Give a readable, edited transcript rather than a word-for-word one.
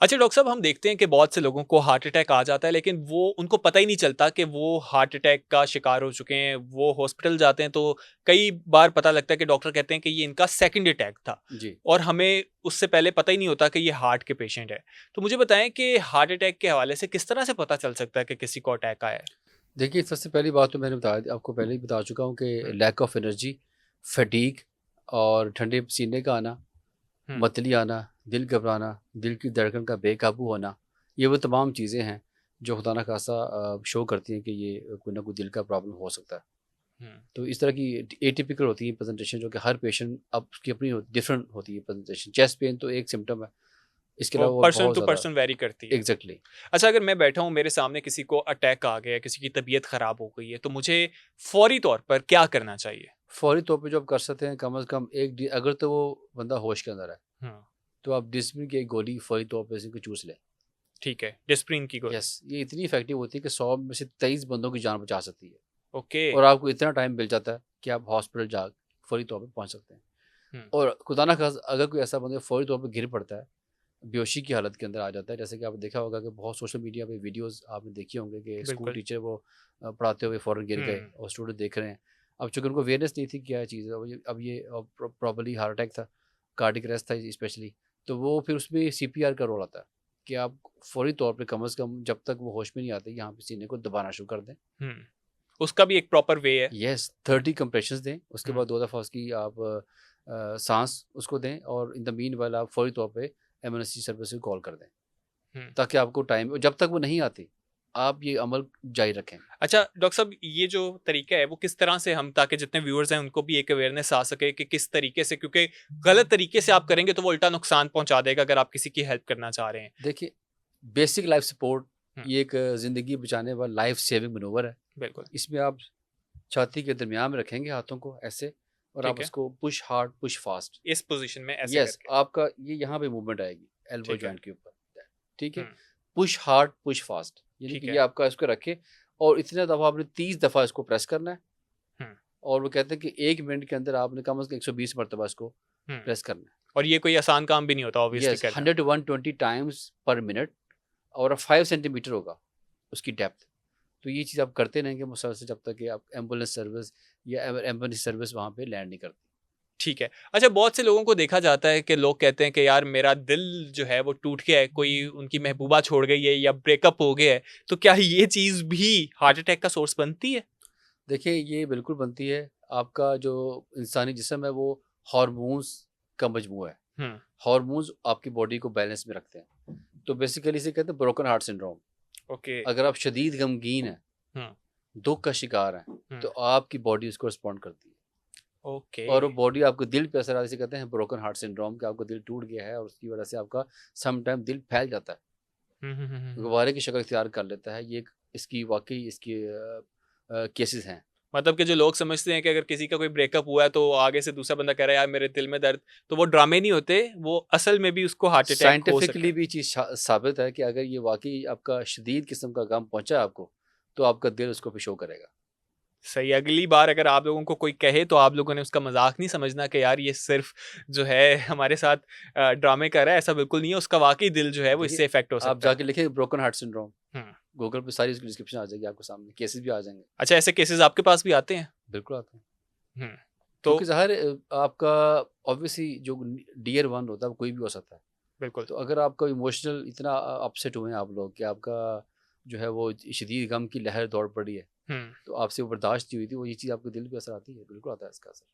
अच्छा डॉक्टर साहब, हम देखते हैं कि बहुत से लोगों को हार्ट अटैक आ जाता है, लेकिन वो उनको पता ही नहीं चलता कि वो हार्ट अटैक का शिकार हो चुके हैं। वो हॉस्पिटल जाते हैं तो कई बार पता लगता है कि डॉक्टर कहते हैं कि ये इनका सेकंड अटैक था, जी। और हमें उससे पहले पता ही नहीं होता कि ये हार्ट के पेशेंट है। तो मुझे बताएं कि हार्ट अटैक के हवाले से किस तरह से पता चल सकता है कि किसी को अटैक आया है? देखिए, सबसे पहली बात तो मैंने बता दी, आपको पहले ही बता चुका हूँ कि हम्म। लैक ऑफ एनर्जी, फटीग और ठंडे पसीने का आना, हम्म। मतली आना, दिल घबराना, दिल की धड़कन का बेकाबू होना, ये वो तमाम चीज़ें हैं जो खुदा न खास्ता शो करती हैं कि ये कोई ना कोई दिल का प्रॉब्लम हो सकता है। हम्म। तो इस तरह की एटिपिकल होती है प्रेजेंटेशन, जो कि हर पेशेंट अब उसकी अपनी डिफरेंट होती है प्रेजेंटेशन। चेस्ट पेन तो एक सिम्टम है, इसके वो अलावा और पर्सन बहुत टू ज़्यादा। पर्सन वेरी करती है। एग्जैक्टली। अच्छा, अगर मैं बैठा हूँ, मेरे सामने किसी को अटैक आ गया है, किसी की तबीयत खराब हो गई है, तो मुझे फौरी तौर पर क्या करना चाहिए? फौरी तौर पे जो आप कर सकते हैं, कम से कम अगर तो वो बंदा होश के अंदर है, हम्म। तो आप डिस्प्रिन की एक गोली फौरी तौर पे को चूस लें। ठीक है, डिस्प्रिन की गोली। यस, ये इतनी इफेक्टिव होती है कि 100 में से 23 बंदों की जान बचा सकती है। ओके। और आपको इतना टाइम मिल जाता है कि आप हॉस्पिटल जा फौरी तौर पे पहुंच सकते हैं। हम्म। और खुदा ना खास्ता अगर कोई ऐसा बंदा फौरी तौर पे गिर पड़ता है, बेहोशी की हालत के अंदर आ जाता है, जैसे कि आपने देखा होगा कि बहुत सोशल मीडिया पे वीडियोस आपने देखी होंगे कि स्कूल बिल्कुल। टीचर वो पढ़ाते हुए फ़ौरन गिर गए हुँ। और स्टूडेंट देख रहे हैं। अब चूँकि उनको अवेयरनेस नहीं थी क्या चीज़ है, अब ये प्रॉपर्ली हार्ट अटैक था, कार्डियक अरेस्ट था स्पेशली। तो वो फिर उसमें सीपीआर का रोल आता है कि आप फ़ौरी तौर पे कम से कम जब तक वो होश में नहीं आते, यहाँ पे सीने को दबाना शुरू कर दें। हुँ। उसका भी एक प्रॉपर वे है। यस, 30 कंप्रेशंस दें, उसके हुँ। बाद 2 दफ़ा उसकी आप साँस उसको दें, और इन द मीनवाइल आप फ़ौरी तौर पे इमरजेंसी सर्विस को कॉल कर दें, हुँ। ताकि आपको टाइम जब तक वो नहीं आती, आप ये अमल जारी रखें। अच्छा डॉक्टर साहब, ये जो तरीका है वो किस तरह से हम, ताकि जितने व्यूअर्स हैं उनको भी एक अवेयरनेस आ सके कि किस तरीके से, क्योंकि गलत तरीके से आप करेंगे तो वो उल्टा नुकसान पहुँचा देगा अगर आप किसी की हेल्प करना चाह रहे हैं। देखिए, बेसिक लाइफ सपोर्ट, हुँ। ये एक ज़िंदगी बचाने वाला लाइफ सेविंग मैनूवर है। बिल्कुल। इसमें आप छाती के दरमियान में रखेंगे हाथों को ऐसे, और आप ठीक है। उसको पुश हार्ड, पुश फास्ट। इस पोज़ीशन में ऐसे यस, करके। आपका ये यहाँ पे मूवमेंट आएगी एल्बो ठीक है। जॉइंट के ऊपर। ठीक है? हुँ। पुश हार्ड, पुश फास्ट, यानी कि ठीक ये है। आपका इसको रखे, और इतने दफ़ा आपने 30 दफ़ा इसको प्रेस करना है। हुँ। और वो कहते हैं कि 1 मिनट के अंदर आपने कम से कम 120 मरतबा इसको हुँ। प्रेस करना है। और ये कोई आसान काम भी नहीं होता ऑब्वियसली यस, करना। 100 टू 120 टाइम्स पर मिनट, और 5 सेंटीमीटर होगा उसकी डेप्थ। तो ये चीज़ आप करते रहेंगे मुसलसल, जब तक कि आप एम्बुलेंस सर्विस या एमरजेंसी सर्विस वहाँ पे लैंड नहीं करती। ठीक है। अच्छा, बहुत से लोगों को देखा जाता है कि लोग कहते हैं कि यार मेरा दिल जो है वो टूट गया है, कोई उनकी महबूबा छोड़ गई है या ब्रेकअप हो गया है, तो क्या ये चीज़ भी हार्ट अटैक का सोर्स बनती है? देखिए, ये बिल्कुल बनती है। आपका जो इंसानी जिस्म है वो हार्मोन्स का मजमूआ है। हुँ। हार्मोन्स आपकी बॉडी को बैलेंस में रखते हैं। तो बेसिकली इसे कहते हैं ब्रोकन हार्ट सिंड्रोम। ओके। अगर आप शदीद गमगीन हैं, हुँ। दुःख का शिकार हैं, हुँ। तो आपकी बॉडी उसको रिस्पॉन्ड करती है। ओके। और वो बॉडी आपके दिल पे असर, इसे कहते हैं ब्रोकन हार्ट सिंड्रोम, कि आपका दिल टूट गया है और उसकी वजह से आपका सम टाइम दिल फैल जाता है, हुँ, हुँ, हुँ, हुँ, हुँ। गुब्बारे की शक्ल इख्तियार कर लेता है। ये एक इसकी वाक़ई इसकी केसेज़ हैं। मतलब कि जो लोग समझते हैं कि अगर किसी का कोई ब्रेकअप हुआ है तो आगे से दूसरा बंदा कह रहा है यार मेरे दिल में दर्द, तो वो ड्रामे नहीं होते, वो असल में भी उसको हार्ट अटैक हो सकता साइंटिफिकली है। भी चीज़ साबित है कि अगर ये वाक़ई आपका शदीद किस्म का गम पहुँचा है आपको, तो आपका दिल उसको पे शो करेगा। सही, अगली बार अगर आप लोगों को कोई कहे तो आप लोगों ने उसका मज़ाक नहीं समझना कि यार ये सिर्फ़ जो है हमारे साथ ड्रामे कर रहा है, ऐसा बिल्कुल नहीं है, उसका वाक़ई दिल जो है वो देखिए, इससे इफ़ेक्ट हो आप सकता है। जाके लिखिए ब्रोकन हार्ट सिंड्रोम, हुँ। गूगल पे सारी उसकी डिस्क्रिप्शन आ जाएगी आपके सामने, केसेज़ भी आ जाएँगे। अच्छा, ऐसे केसेज़ आपके पास भी आते हैं? बिल्कुल आते हैं। हुँ। तो क्योंकि ज़ाहिर आपका ऑब्वियसली जो डियर वन होता है वो कोई भी हो सकता है। बिल्कुल। तो अगर आपका इमोशनल इतना अपसेट हुए हैं आप लोग, कि आपका जो है वो शदीद गम की लहर दौड़ पड़ी है, हुँ। तो आपसे वो बर्दाश्त नहीं हुई थी, वो ये चीज़ आपके दिल पे असर आती है, बिल्कुल आता है इसका असर।